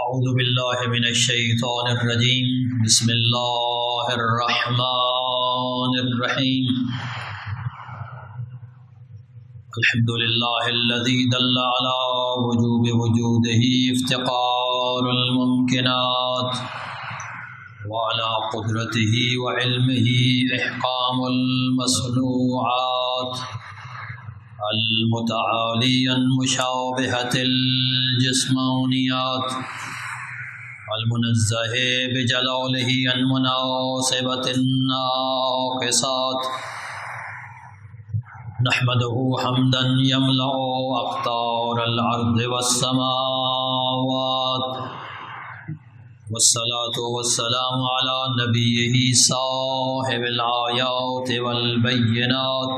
اعوذ باللہ من الشیطان الرجیم بسم اللہ الرحمن الرحیم الحمد للہ الذی دل علی وجوب وجودہ افتقار الممکنات وعلى قدرته وعلمه احکام المصنوعات المتعالی عن مشابہۃ الجسمانیات المنزہ بجلالہ عن مناسبۃ الناقصات نحمدہ حمدا یملأ اقطار الارض والسماوات والصلاة والسلام علی نبیہ صاحب الآیات والبینات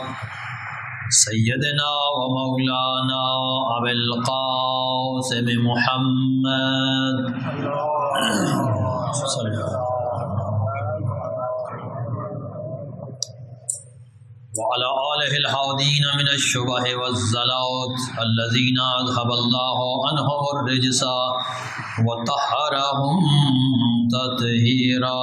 سیدنا و مولانا ابی القاسم محمد وعلى آلہ الہادین من الشبہ والزلات الذین اذهب اللہ عنہم الرجس وطہرہم تطہیرا.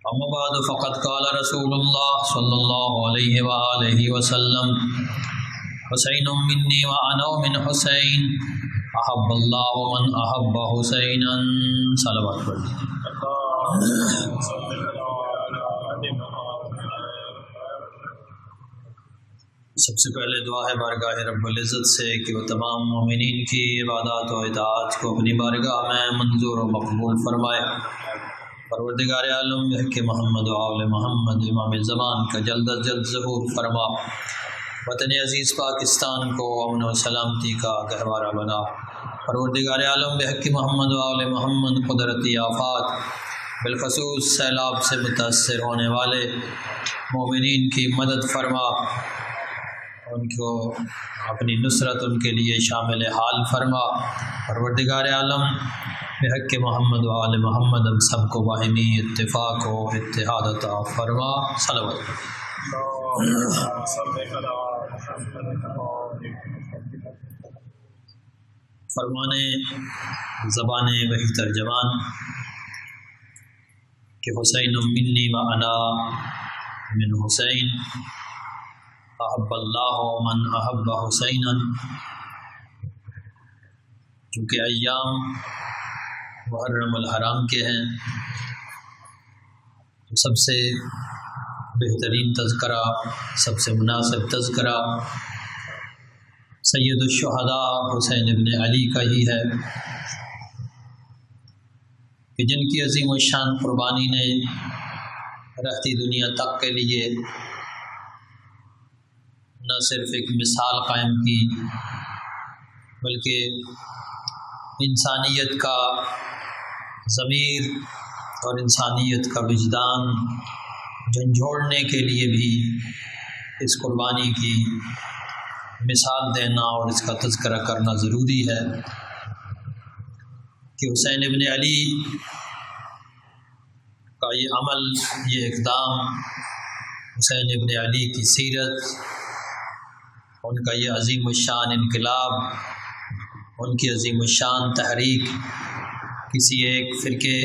اما بعد فقد قال رسول اللہ صلی اللہ علیہ وآلہ وسلم حسین منی وانا من حسین احب اللہ من احب حسینا. صلوات پڑھیں. سب سے پہلے دعا ہے بارگاہ رب العزت سے کہ وہ تمام مومنین کی عبادات و اطاعت کو اپنی بارگاہ میں منظور و مقبول فرمائے. پروردگار عالم کہ محمد و آل محمد امام زمان کا جلد از جلد ظہور فرما. وطن عزیز پاکستان کو امن و سلامتی کا گہوارہ بنا. پروردگار عالم کہ محمد و آل محمد قدرتی آفات بالخصوص سیلاب سے متاثر ہونے والے مومنین کی مدد فرما. ان کو اپنی نصرت ان کے لیے شامل حال فرما. پروردگار عالم بحق محمد و آل محمد ہم سب کو باہمی اتفاق و اتحاد عطا فرما. صلوات. فرمانے زبان وحی ترجمان کہ حسین منی و انا من حسین احب اللہ من احب حسینا. چونکہ ایام محرم الحرام کے ہیں تو سب سے بہترین تذکرہ، سب سے مناسب تذکرہ سید الشہداء حسین ابن علی کا ہی ہے کہ جن کی عظیم الشان قربانی نے رہتی دنیا تک کے لیے نہ صرف ایک مثال قائم کی بلکہ انسانیت کا ضمیر اور انسانیت کا وجدان جھنجھوڑنے کے لیے بھی اس قربانی کی مثال دینا اور اس کا تذکرہ کرنا ضروری ہے کہ حسین ابن علی کا یہ عمل، یہ اقدام، حسین ابن علی کی سیرت، ان کا یہ عظیم الشان انقلاب، ان کی عظیم الشان تحریک کسی ایک فرقے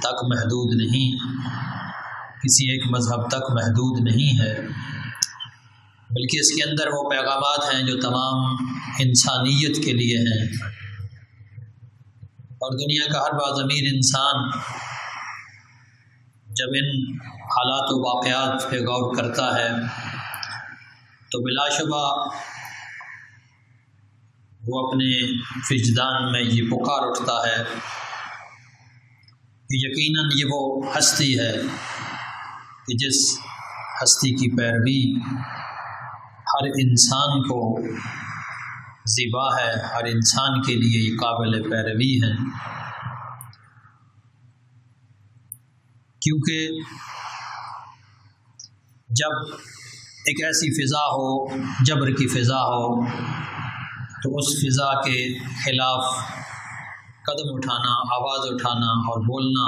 تک محدود نہیں، کسی ایک مذہب تک محدود نہیں ہے، بلکہ اس کے اندر وہ پیغامات ہیں جو تمام انسانیت کے لیے ہیں. اور دنیا کا ہر باضمیر انسان جب ان حالات و واقعات پہ غور کرتا ہے تو بلا شبہ وہ اپنے وجدان میں یہ پکار اٹھتا ہے کہ یقیناً یہ وہ ہستی ہے کہ جس ہستی کی پیروی ہر انسان کو زیبا ہے، ہر انسان کے لیے یہ قابل پیروی ہے. کیونکہ جب ایک ایسی فضا ہو، جبر کی فضا ہو، تو اس فضا کے خلاف قدم اٹھانا، آواز اٹھانا اور بولنا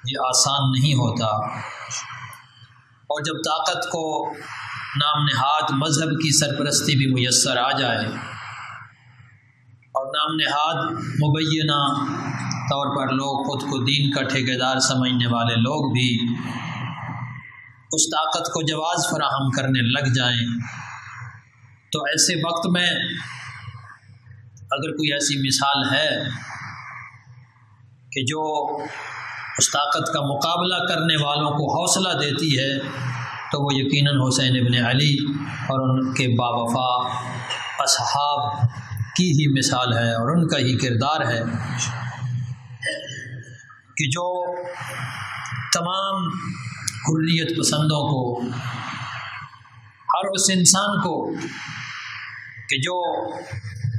یہ آسان نہیں ہوتا. اور جب طاقت کو نام نہاد مذہب کی سرپرستی بھی میسر آ جائے اور نام نہاد مبینہ طور پر لوگ خود کو دین کا ٹھیکیدار سمجھنے والے لوگ بھی اس طاقت کو جواز فراہم کرنے لگ جائیں، تو ایسے وقت میں اگر کوئی ایسی مثال ہے کہ جو اس طاقت کا مقابلہ کرنے والوں کو حوصلہ دیتی ہے تو وہ یقیناً حسین ابن علی اور ان کے باوفا اصحاب کی ہی مثال ہے اور ان کا ہی کردار ہے کہ جو تمام حریت پسندوں کو، ہر اس انسان کو کہ جو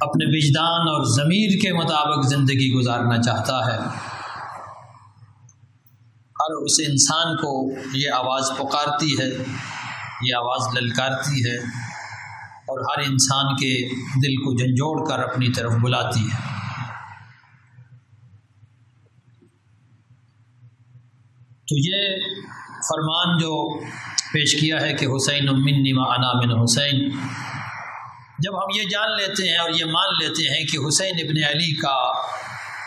اپنے وجدان اور ضمیر کے مطابق زندگی گزارنا چاہتا ہے، ہر اس انسان کو یہ آواز پکارتی ہے، یہ آواز للکارتی ہے اور ہر انسان کے دل کو جھنجھوڑ کر اپنی طرف بلاتی ہے۔ تو یہ فرمان جو پیش کیا ہے کہ حسین منی و انا من حسین، جب ہم یہ جان لیتے ہیں اور یہ مان لیتے ہیں کہ حسین ابن علی کا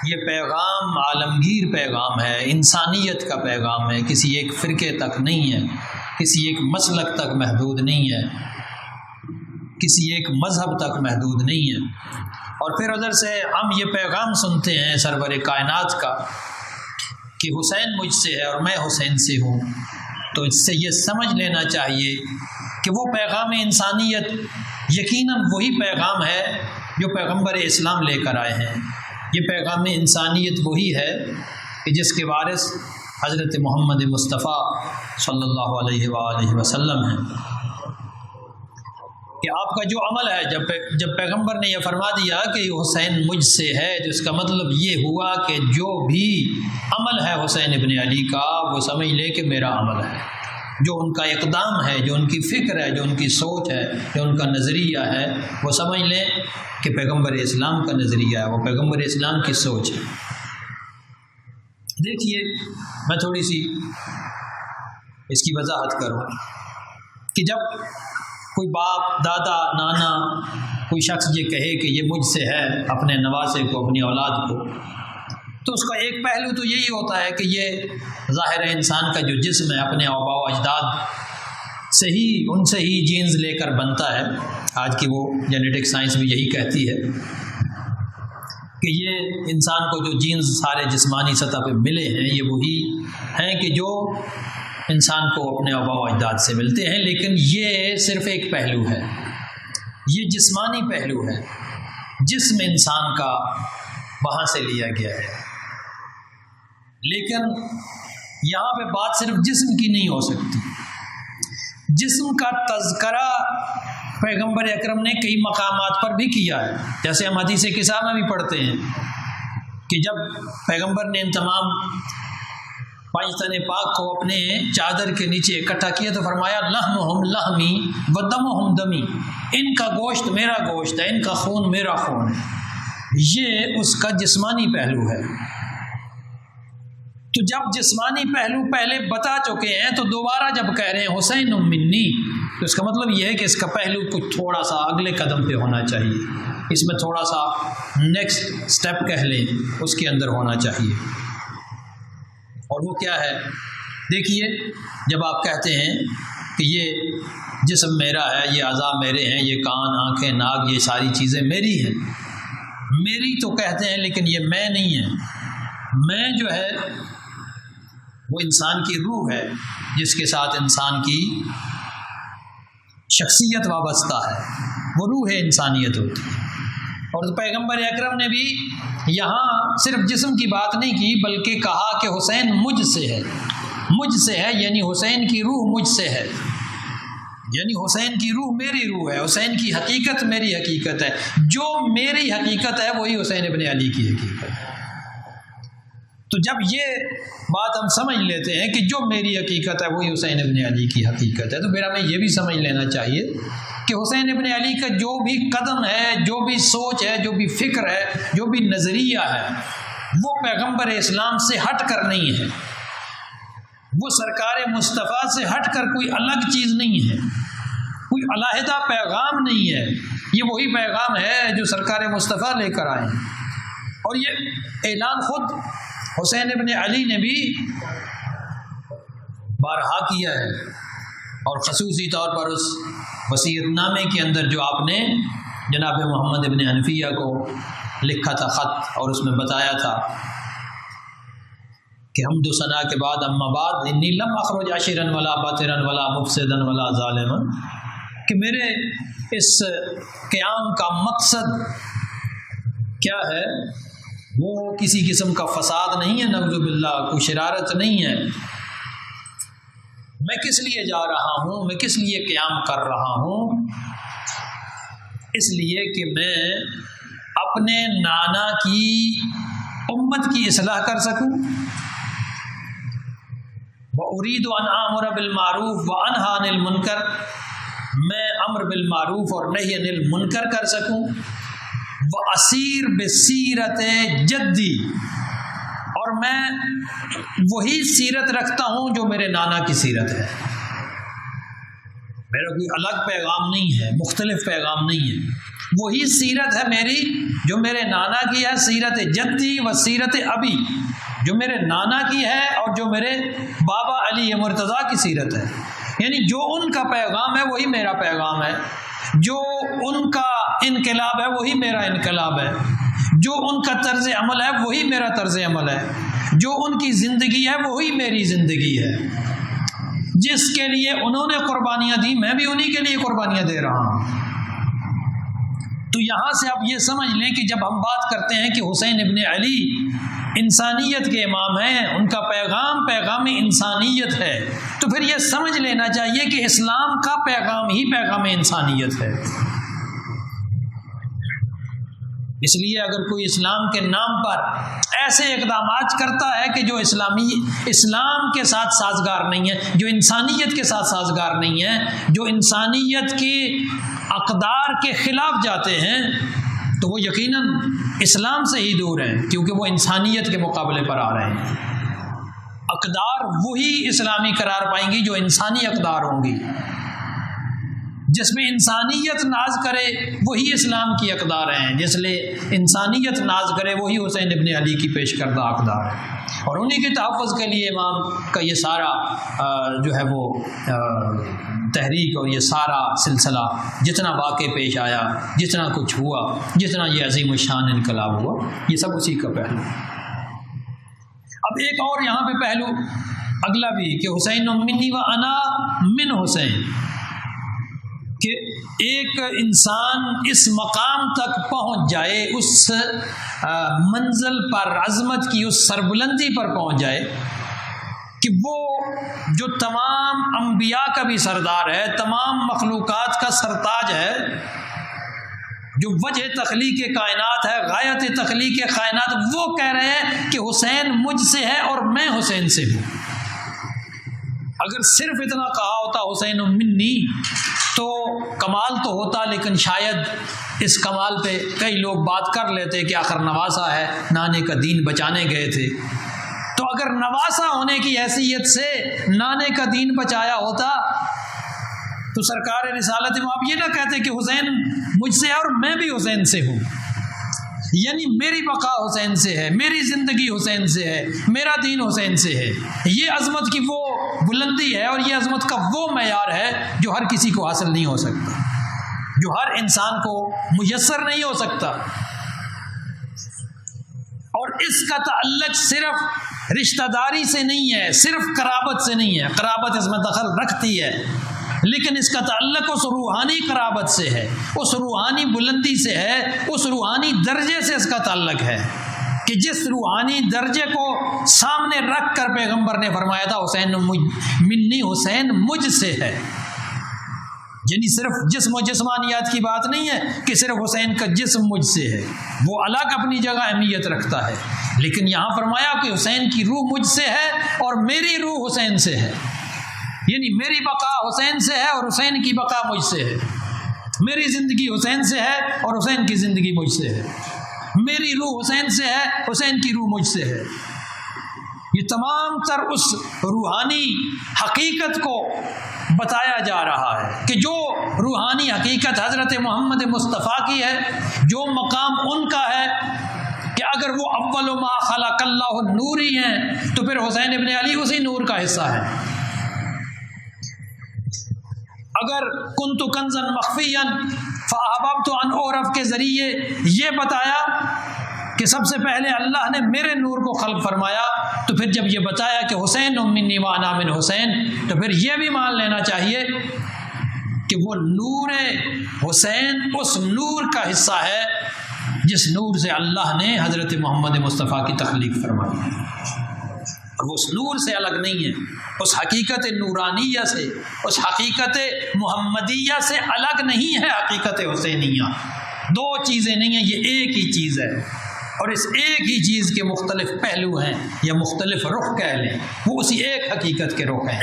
یہ پیغام عالمگیر پیغام ہے، انسانیت کا پیغام ہے، کسی ایک فرقے تک نہیں ہے، کسی ایک مسلک تک محدود نہیں ہے، کسی ایک مذہب تک محدود نہیں ہے، اور پھر ادھر سے ہم یہ پیغام سنتے ہیں سرور کائنات کا کہ حسین مجھ سے ہے اور میں حسین سے ہوں، تو اس سے یہ سمجھ لینا چاہیے کہ وہ پیغام انسانیت یقیناً وہی پیغام ہے جو پیغمبر اسلام لے کر آئے ہیں۔ یہ پیغام انسانیت وہی ہے کہ جس کے وارث حضرت محمد مصطفیٰ صلی اللہ علیہ وآلہ وسلم ہیں، کہ آپ کا جو عمل ہے، جب پیغمبر نے یہ فرما دیا کہ حسین مجھ سے ہے، تو اس کا مطلب یہ ہوا کہ جو بھی عمل ہے حسین ابن علی کا وہ سمجھ لے کہ میرا عمل ہے، جو ان کا اقدام ہے، جو ان کی فکر ہے، جو ان کی سوچ ہے، جو ان کا نظریہ ہے، وہ سمجھ لیں کہ پیغمبر اسلام کا نظریہ ہے، وہ پیغمبر اسلام کی سوچ ہے۔ دیکھیے، میں تھوڑی سی اس کی وضاحت کروں کہ جب کوئی باپ، دادا، نانا، کوئی شخص یہ کہے کہ یہ مجھ سے ہے اپنے نواسے کو، اپنی اولاد کو، تو اس کا ایک پہلو تو یہی ہوتا ہے کہ یہ ظاہر ہے انسان کا جو جسم ہے اپنے آباء و اجداد سے ہی، ان سے ہی جینز لے کر بنتا ہے۔ آج کی وہ جینیٹک سائنس بھی یہی کہتی ہے کہ یہ انسان کو جو جینز سارے جسمانی سطح پہ ملے ہیں یہ وہی ہیں کہ جو انسان کو اپنے آباء و اجداد سے ملتے ہیں، لیکن یہ صرف ایک پہلو ہے، یہ جسمانی پہلو ہے، جسم انسان کا وہاں سے لیا گیا ہے۔ لیکن یہاں پہ بات صرف جسم کی نہیں ہو سکتی، جسم کا تذکرہ پیغمبر اکرم نے کئی مقامات پر بھی کیا ہے، جیسے ہم حدیث کسا میں بھی پڑھتے ہیں کہ جب پیغمبر نے ان تمام پانچ تن پاک کو اپنے چادر کے نیچے اکٹھا کیا تو فرمایا لحمہم لحمی و دمہم دمی، ان کا گوشت میرا گوشت ہے، ان کا خون میرا خون ہے۔ یہ اس کا جسمانی پہلو ہے۔ تو جب جسمانی پہلو پہلے بتا چکے ہیں تو دوبارہ جب کہہ رہے ہیں حسین منی، تو اس کا مطلب یہ ہے کہ اس کا پہلو کچھ تھوڑا سا اگلے قدم پہ ہونا چاہیے، اس میں تھوڑا سا نیکسٹ سٹیپ کہہ لیں اس کے اندر ہونا چاہیے۔ اور وہ کیا ہے؟ دیکھیے، جب آپ کہتے ہیں کہ یہ جسم میرا ہے، یہ اعضاء میرے ہیں، یہ کان، آنکھیں، ناک، یہ ساری چیزیں میری ہیں، میری تو کہتے ہیں لیکن یہ میں نہیں ہے۔ میں جو ہے وہ انسان کی روح ہے جس کے ساتھ انسان کی شخصیت وابستہ ہے، وہ روح انسانیت ہوتی ہے۔ اور پیغمبر اکرم نے بھی یہاں صرف جسم کی بات نہیں کی بلکہ کہا کہ حسین مجھ سے ہے، مجھ سے ہے، یعنی حسین کی روح مجھ سے ہے، یعنی حسین کی روح میری روح ہے، حسین کی حقیقت میری حقیقت ہے، جو میری حقیقت ہے وہی حسین ابن علی کی حقیقت ہے۔ تو جب یہ بات ہم سمجھ لیتے ہیں کہ جو میری حقیقت ہے وہی حسین ابن علی کی حقیقت ہے، تو پھر ہمیں یہ بھی سمجھ لینا چاہیے کہ حسین ابن علی کا جو بھی قدم ہے، جو بھی سوچ ہے، جو بھی فکر ہے، جو بھی نظریہ ہے، وہ پیغمبر اسلام سے ہٹ کر نہیں ہے، وہ سرکار مصطفیٰ سے ہٹ کر کوئی الگ چیز نہیں ہے، کوئی علیحدہ پیغام نہیں ہے، یہ وہی پیغام ہے جو سرکار مصطفیٰ لے کر آئے، اور یہ اعلان خود حسین ابن علی نے بھی بارہا کیا ہے، اور خصوصی طور پر اس وصیت نامے کے اندر جو آپ نے جناب محمد ابن حنفیہ کو لکھا تھا خط، اور اس میں بتایا تھا کہ حمد و ثنا کے بعد اما بعد انی لم اخرج عشرا ولا باطرا ولا مفسدا ولا ظالما، کہ میرے اس قیام کا مقصد کیا ہے، وہ کسی قسم کا فساد نہیں ہے، نعوذ باللہ کوئی شرارت نہیں ہے، میں کس لیے جا رہا ہوں، میں کس لیے قیام کر رہا ہوں، اس لیے کہ میں اپنے نانا کی امت کی اصلاح کر سکوں، وَأُرِيدُ أَنْ آمُرَ بِالْمَعْرُوفِ وَأَنْهَى عَنِ الْمُنْكَرِ، میں امر بالمعروف اور نہی عن المنکر کر سکوں، وَأَسِيرُ بِسِيرَةِ جَدِّي، اور میں وہی سیرت رکھتا ہوں جو میرے نانا کی سیرت ہے، میرا کوئی الگ پیغام نہیں ہے، مختلف پیغام نہیں ہے، وہی سیرت ہے میری جو میرے نانا کی ہے، سیرت جدی و سیرت ابی، جو میرے نانا کی ہے اور جو میرے بابا علی مرتضیٰ کی سیرت ہے، یعنی جو ان کا پیغام ہے وہی میرا پیغام ہے، جو ان کا انقلاب ہے وہی میرا انقلاب ہے، جو ان کا طرز عمل ہے وہی میرا طرز عمل ہے، جو ان کی زندگی ہے وہی میری زندگی ہے، جس کے لیے انہوں نے قربانیاں دی میں بھی انہی کے لیے قربانیاں دے رہا ہوں۔ تو یہاں سے آپ یہ سمجھ لیں کہ جب ہم بات کرتے ہیں کہ حسین ابن علی انسانیت کے امام ہیں، ان کا پیغام انسانیت ہے، تو پھر یہ سمجھ لینا چاہیے کہ اسلام کا پیغام ہی پیغام انسانیت ہے۔ اس لیے اگر کوئی اسلام کے نام پر ایسے اقدامات کرتا ہے کہ جو اسلام کے ساتھ سازگار نہیں ہے، جو انسانیت کے ساتھ سازگار نہیں ہے، جو انسانیت کی اقدار کے خلاف جاتے ہیں، تو وہ یقیناً اسلام سے ہی دور ہیں، کیونکہ وہ انسانیت کے مقابلے پر آ رہے ہیں۔ اقدار وہی اسلامی قرار پائیں گی جو انسانی اقدار ہوں گی، جس میں انسانیت ناز کرے وہی اسلام کی اقدار ہیں، جس لیے انسانیت ناز کرے وہی حسین ابن علی کی پیش کردہ اقدار ہے، اور انہی کے تحفظ کے لیے امام کا یہ سارا جو ہے وہ تحریک اور یہ سارا سلسلہ جتنا واقع پیش آیا، جتنا کچھ ہوا، جتنا یہ عظیم الشان انقلاب ہوا، یہ سب اسی کا پہلو۔ اب ایک اور یہاں پہ پہلو اگلا بھی کہ حسین منی و انا من حسین، کہ ایک انسان اس مقام تک پہنچ جائے، اس منزل پر، عظمت کی اس سربلندی پر پہنچ جائے کہ وہ جو تمام انبیاء کا بھی سردار ہے، تمام مخلوقات کا سرتاج ہے، جو وجہ تخلیق کائنات ہے، غایت تخلیق کائنات، وہ کہہ رہے ہیں کہ حسین مجھ سے ہے اور میں حسین سے ہوں۔ اگر صرف اتنا کہا ہوتا حسین منی تو کمال تو ہوتا، لیکن شاید اس کمال پہ کئی لوگ بات کر لیتے کہ آخر نواسا ہے، نانے کا دین بچانے گئے تھے، تو اگر نواسا ہونے کی حیثیت سے نانے کا دین بچایا ہوتا تو سرکار رسالت میں آپ یہ نہ کہتے کہ حسین مجھ سے ہے اور میں بھی حسین سے ہوں، یعنی میری بقا حسین سے ہے، میری زندگی حسین سے ہے، میرا دین حسین سے ہے۔ یہ عظمت کی وہ بلندی ہے اور یہ عظمت کا وہ معیار ہے جو ہر کسی کو حاصل نہیں ہو سکتا، جو ہر انسان کو میسر نہیں ہو سکتا، اور اس کا تعلق صرف رشتہ داری سے نہیں ہے، صرف قرابت سے نہیں ہے، قرابت اس میں دخل رکھتی ہے، لیکن اس کا تعلق اس روحانی قرابت سے ہے، اس روحانی بلندی سے ہے، اس روحانی درجے سے اس کا تعلق ہے کہ جس روحانی درجے کو سامنے رکھ کر پیغمبر نے فرمایا تھا حسین منی، حسین مجھ سے ہے، یعنی صرف جسم و جسمانیات کی بات نہیں ہے کہ صرف حسین کا جسم مجھ سے ہے، وہ الگ اپنی جگہ اہمیت رکھتا ہے، لیکن یہاں فرمایا کہ حسین کی روح مجھ سے ہے اور میری روح حسین سے ہے، یعنی میری بقا حسین سے ہے اور حسین کی بقا مجھ سے ہے، میری زندگی حسین سے ہے اور حسین کی زندگی مجھ سے ہے، میری روح حسین سے ہے، حسین کی روح مجھ سے ہے۔ یہ یہ تمام تر اس روحانی حقیقت کو بتایا جا رہا ہے کہ جو روحانی حقیقت حضرت محمد مصطفیٰ کی ہے، جو مقام ان کا ہے کہ اگر وہ اول ما خلق اللہ النور ہی ہیں تو پھر حسین ابن علی اسی نور کا حصہ ہے۔ اگر کنت کنزا مخفیا فاحببت ان اعرف کے ذریعے یہ بتایا کہ سب سے پہلے اللہ نے میرے نور کو خلق فرمایا، تو پھر جب یہ بتایا کہ حسین منی وانا من حسین، تو پھر یہ بھی مان لینا چاہیے کہ وہ نور حسین اس نور کا حصہ ہے جس نور سے اللہ نے حضرت محمد مصطفیٰ کی تخلیق فرمائی، اور وہ اس نور سے الگ نہیں ہے، اس حقیقت نورانیہ سے، اس حقیقت محمدیہ سے الگ نہیں ہے۔ حقیقت حسینیہ دو چیزیں نہیں ہیں، یہ ایک ہی چیز ہے، اور اس ایک ہی چیز کے مختلف پہلو ہیں یا مختلف رخ کہہ لیں، وہ اسی ایک حقیقت کے رخ ہیں،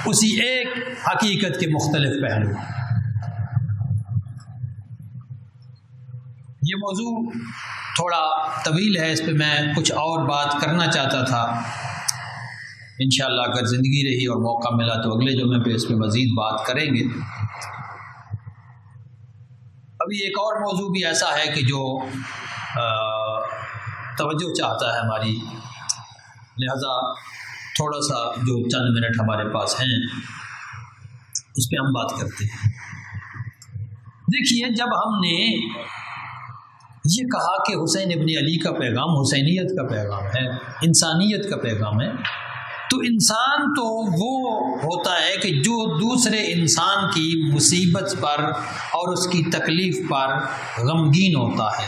اسی ایک حقیقت کے مختلف پہلو۔ یہ موضوع تھوڑا طویل ہے، اس پہ میں کچھ اور بات کرنا چاہتا تھا، انشاءاللہ اگر زندگی رہی اور موقع ملا تو اگلے جمعے پہ اس پہ مزید بات کریں گے۔ ابھی ایک اور موضوع بھی ایسا ہے کہ جو توجہ چاہتا ہے ہماری، لہذا تھوڑا سا جو چند منٹ ہمارے پاس ہیں اس پہ ہم بات کرتے ہیں۔ دیکھیے، جب ہم نے یہ کہا کہ حسین ابن علی کا پیغام حسینیت کا پیغام ہے، انسانیت کا پیغام ہے، تو انسان تو وہ ہوتا ہے کہ جو دوسرے انسان کی مصیبت پر اور اس کی تکلیف پر غمگین ہوتا ہے،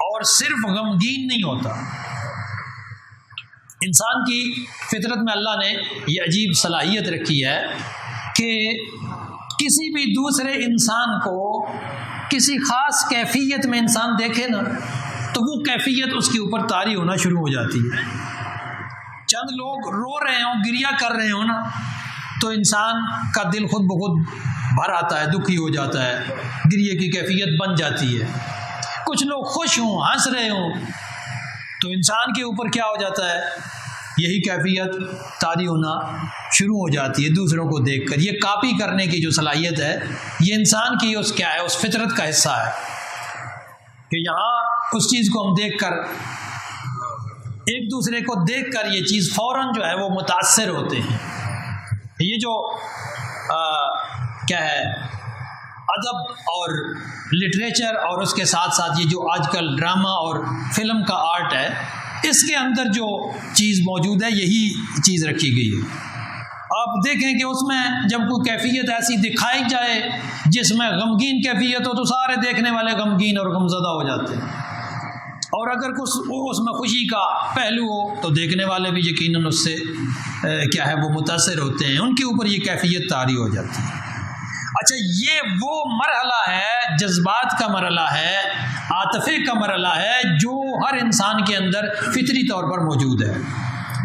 اور صرف غمگین نہیں ہوتا۔ انسان کی فطرت میں اللہ نے یہ عجیب صلاحیت رکھی ہے کہ کسی بھی دوسرے انسان کو کسی خاص کیفیت میں انسان دیکھے نا تو وہ کیفیت اس کے اوپر طاری ہونا شروع ہو جاتی ہے۔ چند لوگ رو رہے ہوں، گریہ کر رہے ہوں نا، تو انسان کا دل خود بخود بھر آتا ہے، دکھی ہو جاتا ہے، گریہ کی کیفیت بن جاتی ہے۔ کچھ لوگ خوش ہوں، ہنس رہے ہوں، تو انسان کے اوپر کیا ہو جاتا ہے، یہی کیفیت طاری ہونا شروع ہو جاتی ہے دوسروں کو دیکھ کر۔ یہ کاپی کرنے کی جو صلاحیت ہے، یہ انسان کی اس کیا ہے، اس فطرت کا حصہ ہے کہ یہاں اس چیز کو ہم دیکھ کر، ایک دوسرے کو دیکھ کر یہ چیز فوراً جو ہے وہ متاثر ہوتے ہیں۔ یہ جو کیا ہے ادب اور لٹریچر اور اس کے ساتھ ساتھ یہ جو آج کل ڈرامہ اور فلم کا آرٹ ہے، اس کے اندر جو چیز موجود ہے یہی چیز رکھی گئی ہے۔ آپ دیکھیں کہ اس میں جب کوئی کیفیت ایسی دکھائی جائے جس میں غمگین کیفیت ہو تو سارے دیکھنے والے غمگین اور غمزدہ ہو جاتے ہیں، اور اگر کچھ اس میں خوشی کا پہلو ہو تو دیکھنے والے بھی یقیناً اس سے کیا ہے وہ متاثر ہوتے ہیں، ان کے اوپر یہ کیفیت طاری ہو جاتی ہے۔ اچھا، یہ وہ مرحلہ ہے، جذبات کا مرحلہ ہے، عاطفے کا مرحلہ ہے جو ہر انسان کے اندر فطری طور پر موجود ہے،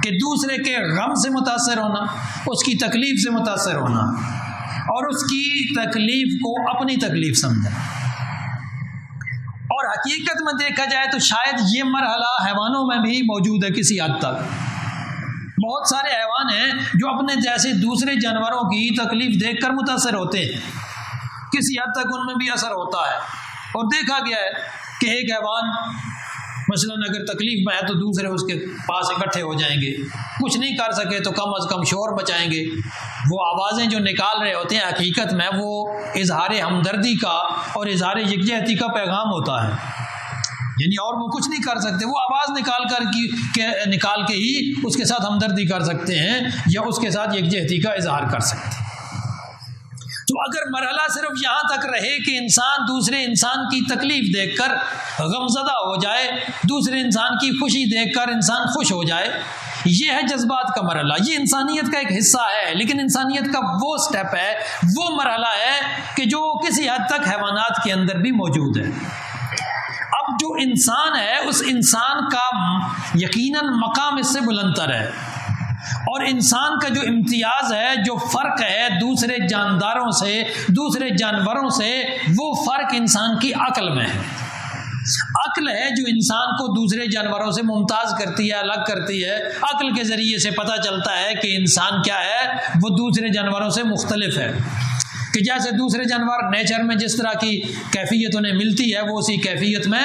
کہ دوسرے کے غم سے متاثر ہونا، اس کی تکلیف سے متاثر ہونا، اور اس کی تکلیف کو اپنی تکلیف سمجھنا۔ اور حقیقت میں دیکھا جائے تو شاید یہ مرحلہ حیوانوں میں بھی موجود ہے کسی حد تک۔ بہت سارے حیوان ہیں جو اپنے جیسے دوسرے جانوروں کی تکلیف دیکھ کر متاثر ہوتے ہیں، کسی حد تک ان میں بھی اثر ہوتا ہے، اور دیکھا گیا ہے کہ ایک حیوان مثلاً اگر تکلیف میں ہے تو دوسرے اس کے پاس اکٹھے ہو جائیں گے، کچھ نہیں کر سکے تو کم از کم شور بچائیں گے، وہ آوازیں جو نکال رہے ہوتے ہیں حقیقت میں وہ اظہار ہمدردی کا اور اظہار یکجہتی کا پیغام ہوتا ہے، یعنی اور وہ کچھ نہیں کر سکتے، وہ آواز نکال کے ہی اس کے ساتھ ہمدردی کر سکتے ہیں یا اس کے ساتھ یکجہتی کا اظہار کر سکتے ہیں۔ تو اگر مرحلہ صرف یہاں تک رہے کہ انسان دوسرے انسان کی تکلیف دیکھ کر غمزدہ ہو جائے، دوسرے انسان کی خوشی دیکھ کر انسان خوش ہو جائے، یہ ہے جذبات کا مرحلہ، یہ انسانیت کا ایک حصہ ہے، لیکن انسانیت کا وہ سٹیپ ہے، وہ مرحلہ ہے کہ جو کسی حد تک حیوانات کے اندر بھی موجود ہے۔ اب جو انسان ہے اس انسان کا یقیناً مقام اس سے بلندتر ہے، اور انسان کا جو امتیاز ہے، جو فرق ہے دوسرے جانداروں سے، دوسرے جانوروں سے، وہ فرق انسان کی عقل میں ہے۔ عقل ہے جو انسان کو دوسرے جانوروں سے ممتاز کرتی ہے، الگ کرتی ہے۔ عقل کے ذریعے سے پتہ چلتا ہے کہ انسان کیا ہے، وہ دوسرے جانوروں سے مختلف ہے۔ کہ جیسے دوسرے جانور نیچر میں جس طرح کی کیفیت انہیں ملتی ہے، وہ اسی کیفیت میں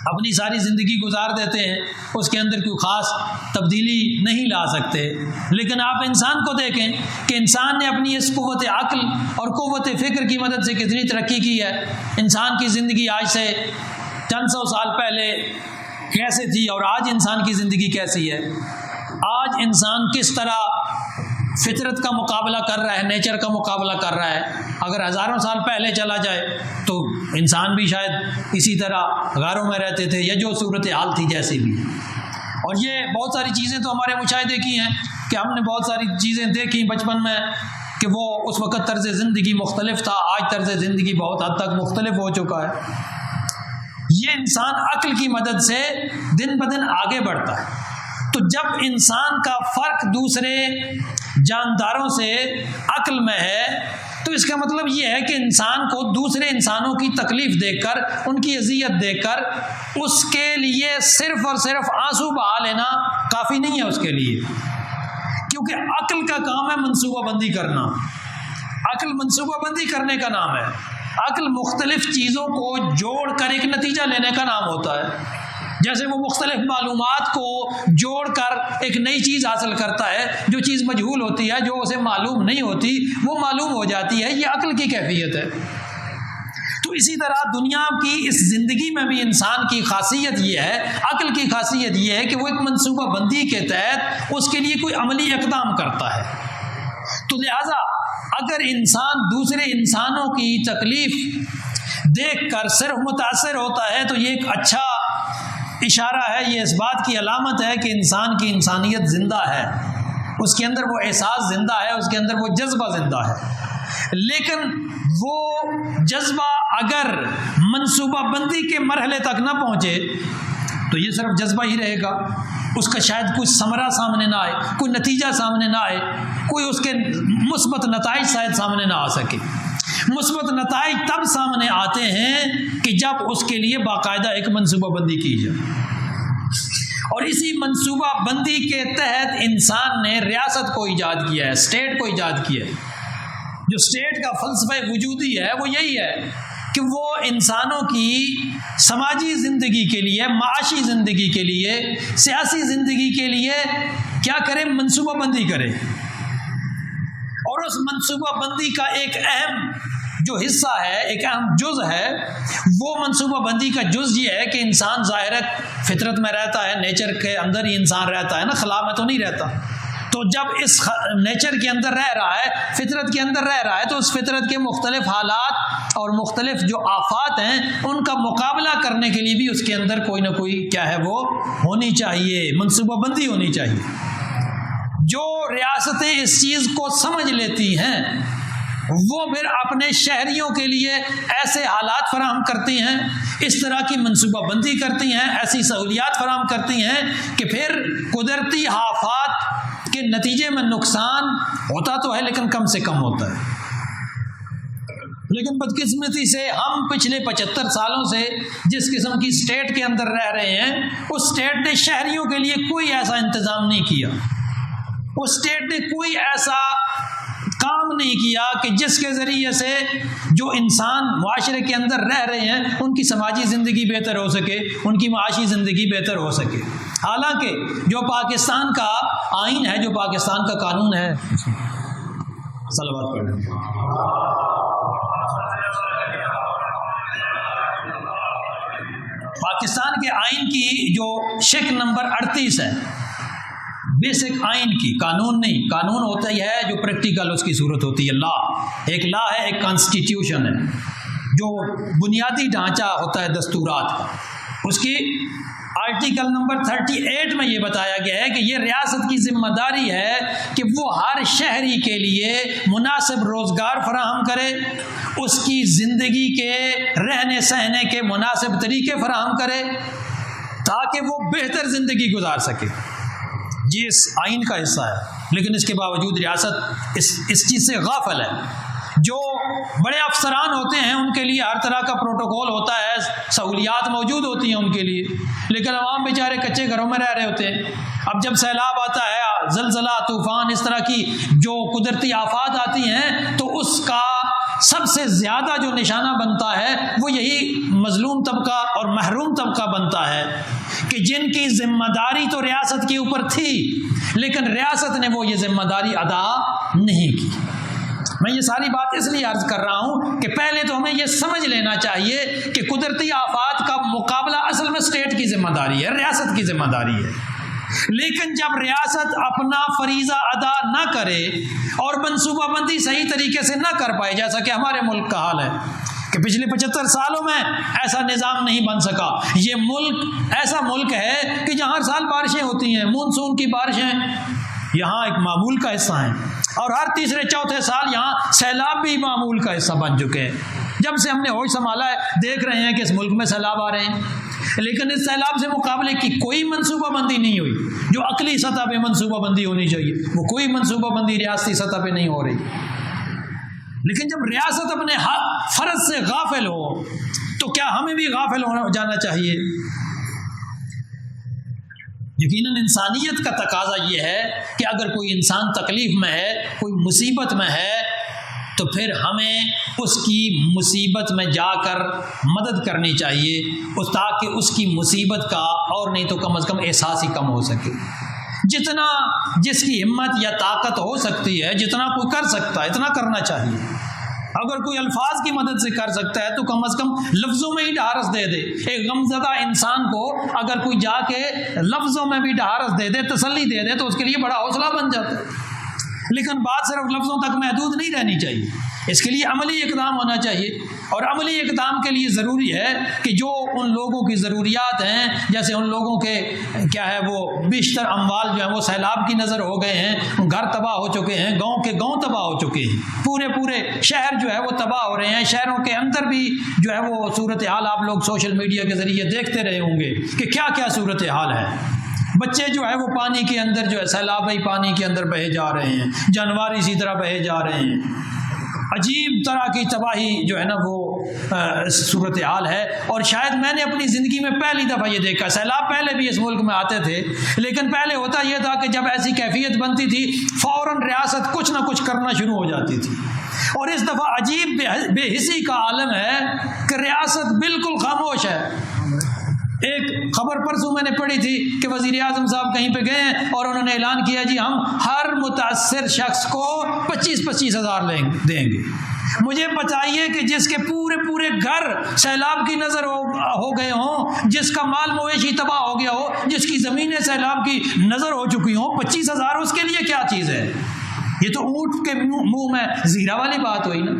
اپنی ساری زندگی گزار دیتے ہیں، اس کے اندر کوئی خاص تبدیلی نہیں لا سکتے۔ لیکن آپ انسان کو دیکھیں کہ انسان نے اپنی اس قوت عقل اور قوت فکر کی مدد سے کتنی ترقی کی ہے۔ انسان کی زندگی آج سے چند سو سال پہلے کیسے تھی اور آج انسان کی زندگی کیسی ہے۔ آج انسان کس طرح فطرت کا مقابلہ کر رہا ہے، نیچر کا مقابلہ کر رہا ہے۔ اگر ہزاروں سال پہلے چلا جائے تو انسان بھی شاید اسی طرح غاروں میں رہتے تھے یا جو صورتحال تھی جیسی بھی۔ اور یہ بہت ساری چیزیں تو ہمارے مشاہدے کی ہیں کہ ہم نے بہت ساری چیزیں دیکھی بچپن میں کہ وہ اس وقت طرز زندگی مختلف تھا، آج طرز زندگی بہت حد تک مختلف ہو چکا ہے۔ یہ انسان عقل کی مدد سے دن بدن آگے بڑھتا ہے۔ تو جب انسان کا فرق دوسرے جانداروں سے عقل میں ہے تو اس کا مطلب یہ ہے کہ انسان کو دوسرے انسانوں کی تکلیف دیکھ کر، ان کی اذیت دیکھ کر اس کے لیے صرف اور صرف آنسو بہا لینا کافی نہیں ہے اس کے لیے، کیونکہ عقل کا کام ہے منصوبہ بندی کرنا۔ عقل منصوبہ بندی کرنے کا نام ہے۔ عقل مختلف چیزوں کو جوڑ کر ایک نتیجہ لینے کا نام ہوتا ہے۔ جیسے وہ مختلف معلومات کو جوڑ کر ایک نئی چیز حاصل کرتا ہے، جو چیز مجہول ہوتی ہے، جو اسے معلوم نہیں ہوتی، وہ معلوم ہو جاتی ہے۔ یہ عقل کی کیفیت ہے۔ تو اسی طرح دنیا کی اس زندگی میں بھی انسان کی خاصیت یہ ہے، عقل کی خاصیت یہ ہے کہ وہ ایک منصوبہ بندی کے تحت اس کے لیے کوئی عملی اقدام کرتا ہے۔ تو لہذا اگر انسان دوسرے انسانوں کی تکلیف دیکھ کر صرف متاثر ہوتا ہے تو یہ ایک اچھا اشارہ ہے، یہ اس بات کی علامت ہے کہ انسان کی انسانیت زندہ ہے، اس کے اندر وہ احساس زندہ ہے، اس کے اندر وہ جذبہ زندہ ہے۔ لیکن وہ جذبہ اگر منصوبہ بندی کے مرحلے تک نہ پہنچے تو یہ صرف جذبہ ہی رہے گا، اس کا شاید کوئی ثمرہ سامنے نہ آئے، کوئی نتیجہ سامنے نہ آئے، کوئی اس کے مثبت نتائج شاید سامنے نہ آ سکے۔ مثبت نتائج تب سامنے آتے ہیں کہ جب اس کے لیے باقاعدہ ایک منصوبہ بندی کی جائے، اور اسی منصوبہ بندی کے تحت انسان نے ریاست کو ایجاد کیا ہے، اسٹیٹ کو ایجاد کیا ہے۔ جو اسٹیٹ کا فلسفہ وجودی ہے وہ یہی ہے کہ وہ انسانوں کی سماجی زندگی کے لیے، معاشی زندگی کے لیے، سیاسی زندگی کے لیے کیا کرے، منصوبہ بندی کرے۔ اور اس منصوبہ بندی کا ایک اہم جو حصہ ہے، ایک اہم جز ہے، وہ منصوبہ بندی کا جز یہ ہے کہ انسان ظاہر فطرت میں رہتا ہے، نیچر کے اندر ہی انسان رہتا ہے نا، خلا میں تو نہیں رہتا۔ تو جب اس نیچر کے اندر رہ رہا ہے، فطرت کے اندر رہ رہا ہے، تو اس فطرت کے مختلف حالات اور مختلف جو آفات ہیں ان کا مقابلہ کرنے کے لیے بھی اس کے اندر کوئی نہ کوئی کیا ہے وہ ہونی چاہیے، منصوبہ بندی ہونی چاہیے۔ جو ریاستیں اس چیز کو سمجھ لیتی ہیں وہ پھر اپنے شہریوں کے لیے ایسے حالات فراہم کرتی ہیں، اس طرح کی منصوبہ بندی کرتی ہیں، ایسی سہولیات فراہم کرتی ہیں کہ پھر قدرتی آفات کے نتیجے میں نقصان ہوتا تو ہے لیکن کم سے کم ہوتا ہے۔ لیکن بدقسمتی سے ہم پچھلے 75 سالوں سے جس قسم کی اسٹیٹ کے اندر رہ رہے ہیں، اس اسٹیٹ نے شہریوں کے لیے کوئی ایسا انتظام نہیں کیا، اس اسٹیٹ نے کوئی ایسا کام نہیں کیا کہ جس کے ذریعے سے جو انسان معاشرے کے اندر رہ رہے ہیں ان کی سماجی زندگی بہتر ہو سکے، ان کی معاشی زندگی بہتر ہو سکے۔ حالانکہ جو پاکستان کا آئین ہے، جو پاکستان کا قانون ہے، صلوات پڑھ لیں، پاکستان کے آئین کی جو شق نمبر 38 ہے، بیسک آئین کی، قانون نہیں، قانون ہوتا ہی ہے جو پریکٹیکل اس کی صورت ہوتی ہے، لا ایک لا ہے، ایک کانسٹیٹیوشن ہے، جو بنیادی ڈھانچہ ہوتا ہے دستورات کا۔ اس کی آرٹیکل نمبر 38 میں یہ بتایا گیا ہے کہ یہ ریاست کی ذمہ داری ہے کہ وہ ہر شہری کے لیے مناسب روزگار فراہم کرے، اس کی زندگی کے رہنے سہنے کے مناسب طریقے فراہم کرے تاکہ وہ بہتر زندگی گزار سکے۔ یہ اس آئین کا حصہ ہے، لیکن اس کے باوجود ریاست اس چیز سے غافل ہے۔ جو بڑے افسران ہوتے ہیں ان کے لیے ہر طرح کا پروٹوکول ہوتا ہے، سہولیات موجود ہوتی ہیں ان کے لیے، لیکن عوام بیچارے کچے گھروں میں رہ رہے ہوتے ہیں۔ اب جب سیلاب آتا ہے، زلزلہ، طوفان، اس طرح کی جو قدرتی آفات آتی ہیں تو اس کا سب سے زیادہ جو نشانہ بنتا ہے وہ یہی مظلوم طبقہ اور محروم طبقہ بنتا ہے کہ جن کی ذمہ داری تو ریاست کے اوپر تھی لیکن ریاست نے وہ یہ ذمہ داری ادا نہیں کی۔ میں یہ ساری بات اس لیے عرض کر رہا ہوں کہ پہلے تو ہمیں یہ سمجھ لینا چاہیے کہ قدرتی آفات کا مقابلہ اصل میں اسٹیٹ کی ذمہ داری ہے، ریاست کی ذمہ داری ہے، لیکن جب ریاست اپنا فریضہ ادا نہ کرے اور منصوبہ بندی صحیح طریقے سے نہ کر پائے، جیسا کہ ہمارے ملک کا حال ہے کہ پچھلے 75 سالوں میں ایسا نظام نہیں بن سکا۔ یہ ملک ایسا ملک ہے کہ جہاں ہر سال بارشیں ہوتی ہیں، مونسون کی بارشیں یہاں ایک معمول کا حصہ ہیں، اور ہر تیسرے چوتھے سال یہاں سیلاب بھی معمول کا حصہ بن چکے ہیں۔ جب سے ہم نے ہوش سنبھالا ہے دیکھ رہے ہیں کہ اس ملک میں سیلاب آ رہے ہیں، لیکن اس سیلاب سے مقابلے کی کوئی منصوبہ بندی نہیں ہوئی۔ جو عقلی سطح پہ منصوبہ بندی ہونی چاہیے وہ کوئی منصوبہ بندی ریاستی سطح پہ نہیں ہو رہی۔ لیکن جب ریاست اپنے فرض سے غافل ہو تو کیا ہمیں بھی غافل ہو جانا چاہیے؟ یقیناً انسانیت کا تقاضا یہ ہے کہ اگر کوئی انسان تکلیف میں ہے، کوئی مصیبت میں ہے، تو پھر ہمیں اس کی مصیبت میں جا کر مدد کرنی چاہیے تاکہ اس کی مصیبت کا اور نہیں تو کم از کم احساس ہی کم ہو سکے۔ جتنا جس کی ہمت یا طاقت ہو سکتی ہے، جتنا کوئی کر سکتا ہے اتنا کرنا چاہیے۔ اگر کوئی الفاظ کی مدد سے کر سکتا ہے تو کم از کم لفظوں میں ہی ڈھارس دے دے۔ ایک غمزدہ انسان کو اگر کوئی جا کے لفظوں میں بھی ڈھارس دے دے، تسلی دے دے، تو اس کے لیے بڑا حوصلہ بن جاتا ہے۔ لیکن بات صرف لفظوں تک محدود نہیں رہنی چاہیے، اس کے لیے عملی اقدام ہونا چاہیے، اور عملی اقدام کے لیے ضروری ہے کہ جو ان لوگوں کی ضروریات ہیں، جیسے ان لوگوں کے کیا ہے وہ بیشتر اموال جو ہیں وہ سیلاب کی نظر ہو گئے ہیں، گھر تباہ ہو چکے ہیں، گاؤں کے گاؤں تباہ ہو چکے ہیں، پورے شہر جو ہے وہ تباہ ہو رہے ہیں۔ شہروں کے اندر بھی جو ہے وہ صورتحال آپ لوگ سوشل میڈیا کے ذریعے دیکھتے رہے ہوں گے کہ کیا کیا صورتحال ہے۔ بچے جو ہے وہ پانی کے اندر جو ہے سیلابی پانی کے اندر بہے جا رہے ہیں، جانور اسی طرح بہے جا رہے ہیں، عجیب طرح کی تباہی جو ہے نا وہ صورتحال ہے۔ اور شاید میں نے اپنی زندگی میں پہلی دفعہ یہ دیکھا، سیلاب پہلے بھی اس ملک میں آتے تھے لیکن پہلے ہوتا یہ تھا کہ جب ایسی کیفیت بنتی تھی فوراً ریاست کچھ نہ کچھ کرنا شروع ہو جاتی تھی، اور اس دفعہ عجیب بے حسی کا عالم ہے کہ ریاست بالکل خاموش ہے۔ ایک خبر پرسوں میں نے پڑھی تھی کہ وزیر اعظم صاحب کہیں پہ گئے ہیں اور انہوں نے اعلان کیا جی ہم ہر متاثر شخص کو 25,000 دیں گے۔ مجھے بتائیے کہ جس کے پورے گھر سیلاب کی نظر ہو گئے ہوں، جس کا مال مویشی تباہ ہو گیا ہو، جس کی زمینیں سیلاب کی نظر ہو چکی ہوں، 25,000 اس کے لیے کیا چیز ہے؟ یہ تو اونٹ کے منہ میں زیرہ والی بات ہوئی نا۔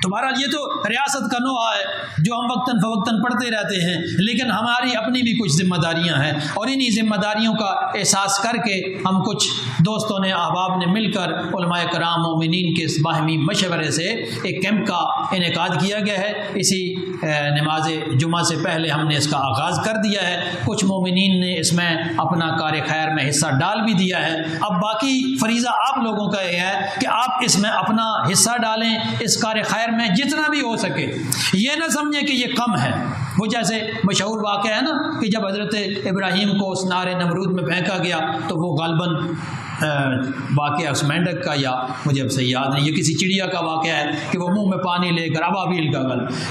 تمہارا یہ تو ریاست کا نوحہ ہے جو ہم وقتاً فوقتاً پڑھتے رہتے ہیں، لیکن ہماری اپنی بھی کچھ ذمہ داریاں ہیں، اور انہی ذمہ داریوں کا احساس کر کے ہم کچھ دوستوں نے احباب نے مل کر علماء کرام مومنین کے باہمی مشورے سے ایک کیمپ کا انعقاد کیا گیا ہے۔ اسی نماز جمعہ سے پہلے ہم نے اس کا آغاز کر دیا ہے۔ کچھ مومنین نے اس میں اپنا کار خیر میں حصہ ڈال بھی دیا ہے۔ اب باقی فریضہ آپ لوگوں کا یہ ہے کہ آپ اس میں اپنا حصہ ڈالیں، اس کار خیر میں جتنا بھی ہو سکے۔ یہ نہ سمجھیں کہ یہ کم ہے۔ وہ جیسے مشہور واقعہ ہے نا کہ جب حضرت ابراہیم کو اس نار نمرود میں پھینکا گیا تو وہ غالباً واقعہ اس مینڈک کا یا مجھے اب سے یاد نہیں، یہ کسی چڑیا کا واقعہ ہے کہ وہ منہ میں پانی لے کر، ابابیل کا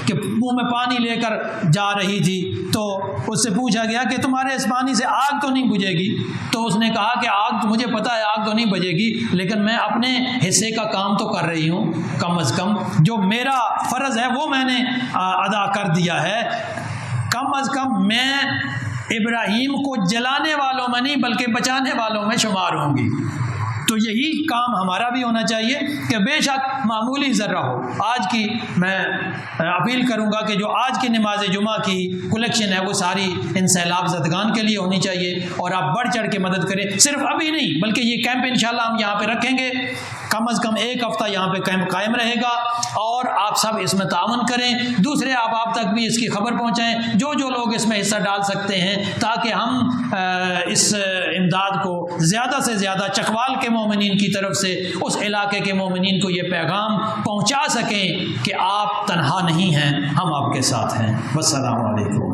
کہ منہ میں پانی لے کر جا رہی تھی، تو اس سے پوچھا گیا کہ تمہارے اس پانی سے آگ تو نہیں بجھے گی؟ تو اس نے کہا کہ آگ مجھے پتا ہے آگ تو نہیں بجھے گی، لیکن میں اپنے حصے کا کام تو کر رہی ہوں، کم از کم جو میرا فرض ہے وہ میں نے ادا کر دیا ہے۔ کم از کم میں ابراہیم کو جلانے والوں میں نہیں بلکہ بچانے والوں میں شمار ہوں گی۔ تو یہی کام ہمارا بھی ہونا چاہیے کہ بے شک معمولی ذرہ ہو۔ آج کی میں اپیل کروں گا کہ جو آج کی نماز جمعہ کی کلیکشن ہے وہ ساری ان سیلاب زدگان کے لیے ہونی چاہیے، اور آپ بڑھ چڑھ کے مدد کریں، صرف ابھی نہیں بلکہ یہ کیمپ انشاءاللہ ہم یہاں پہ رکھیں گے، کم از کم 1 ہفتہ یہاں پہ کیمپ قائم رہے گا، اور آپ سب اس میں تعاون کریں، دوسرے آپ تک بھی اس کی خبر پہنچائیں، جو لوگ اس میں حصہ ڈال سکتے ہیں، تاکہ ہم اس امداد کو زیادہ سے زیادہ چکوال کے مومنین کی طرف سے اس علاقے کے مومنین کو یہ پیغام پہنچا سکیں کہ آپ تنہا نہیں ہیں، ہم آپ کے ساتھ ہیں۔ والسلام علیکم۔